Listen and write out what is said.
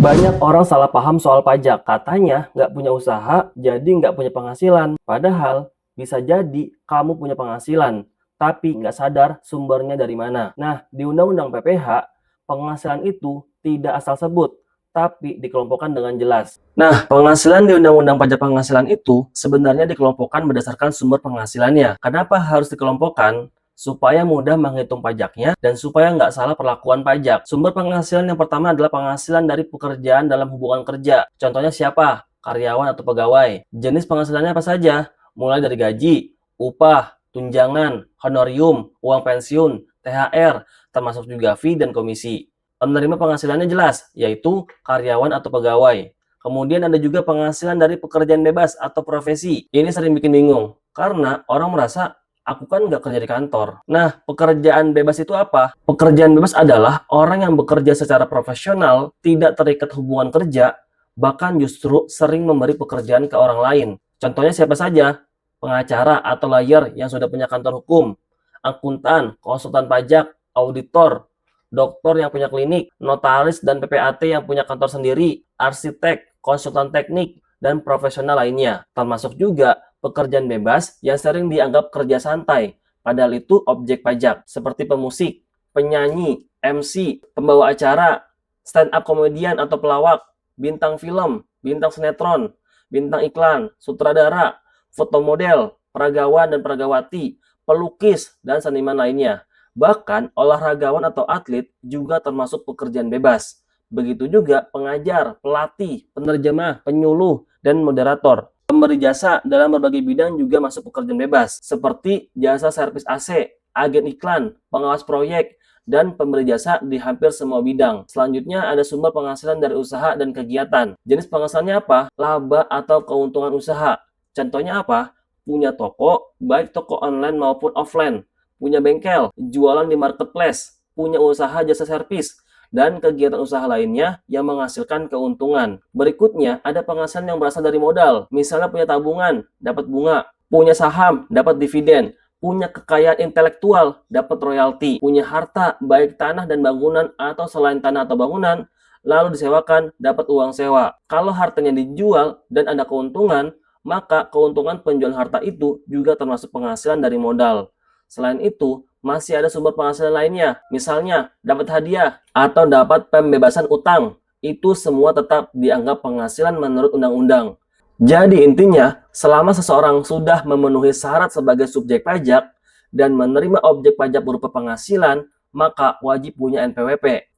Banyak orang salah paham soal pajak. Katanya nggak punya usaha, jadi nggak punya penghasilan. Padahal bisa jadi kamu punya penghasilan, tapi nggak sadar sumbernya dari mana. Nah, di Undang-Undang PPH, penghasilan itu tidak asal sebut, tapi dikelompokkan dengan jelas. Nah, penghasilan di Undang-Undang Pajak Penghasilan itu sebenarnya dikelompokkan berdasarkan sumber penghasilannya. Kenapa harus dikelompokkan? Supaya mudah menghitung pajaknya dan supaya nggak salah perlakuan pajak. Sumber penghasilan yang pertama adalah penghasilan dari pekerjaan dalam hubungan kerja. Contohnya siapa? Karyawan atau pegawai. Jenis penghasilannya apa saja? Mulai dari gaji, upah, tunjangan, honorium, uang pensiun, THR, termasuk juga fee dan komisi. Penerima penghasilannya jelas, yaitu karyawan atau pegawai. Kemudian ada juga penghasilan dari pekerjaan bebas atau profesi. Ini sering bikin bingung, karena orang merasa aku kan nggak kerja di kantor. Nah, pekerjaan bebas itu apa? Pekerjaan bebas adalah orang yang bekerja secara profesional, tidak terikat hubungan kerja, bahkan justru sering memberi pekerjaan ke orang lain. Contohnya siapa saja? Pengacara atau lawyer yang sudah punya kantor hukum, akuntan, konsultan pajak, auditor, dokter yang punya klinik, notaris dan PPAT yang punya kantor sendiri, arsitek, konsultan teknik, dan profesional lainnya. Termasuk juga pekerjaan bebas yang sering dianggap kerja santai, padahal itu objek pajak, seperti pemusik, penyanyi, MC, pembawa acara, stand-up komedian atau pelawak, bintang film, bintang sinetron, bintang iklan, sutradara, foto model, peragawan dan peragawati, pelukis, dan seniman lainnya. Bahkan olahragawan atau atlet juga termasuk pekerjaan bebas. Begitu juga pengajar, pelatih, penerjemah, penyuluh, dan moderator. Pemberi jasa dalam berbagai bidang juga masuk pekerjaan bebas, seperti jasa servis AC, agen iklan, pengawas proyek, dan pemberi jasa di hampir semua bidang. Selanjutnya ada sumber penghasilan dari usaha dan kegiatan. Jenis penghasilannya apa? Laba atau keuntungan usaha. Contohnya apa? Punya toko, baik toko online maupun offline. Punya bengkel, jualan di marketplace, punya usaha jasa servis, dan kegiatan usaha lainnya yang menghasilkan keuntungan. Berikutnya, ada penghasilan yang berasal dari modal. Misalnya punya tabungan, dapat bunga, punya saham, dapat dividen, punya kekayaan intelektual, dapat royalti, punya harta, baik tanah dan bangunan atau selain tanah atau bangunan, lalu disewakan, dapat uang sewa. Kalau hartanya dijual dan ada keuntungan, maka keuntungan penjualan harta itu juga termasuk penghasilan dari modal. Selain itu, masih ada sumber penghasilan lainnya, misalnya dapat hadiah atau dapat pembebasan utang. Itu semua tetap dianggap penghasilan menurut undang-undang. Jadi intinya, selama seseorang sudah memenuhi syarat sebagai subjek pajak dan menerima objek pajak berupa penghasilan, maka wajib punya NPWP.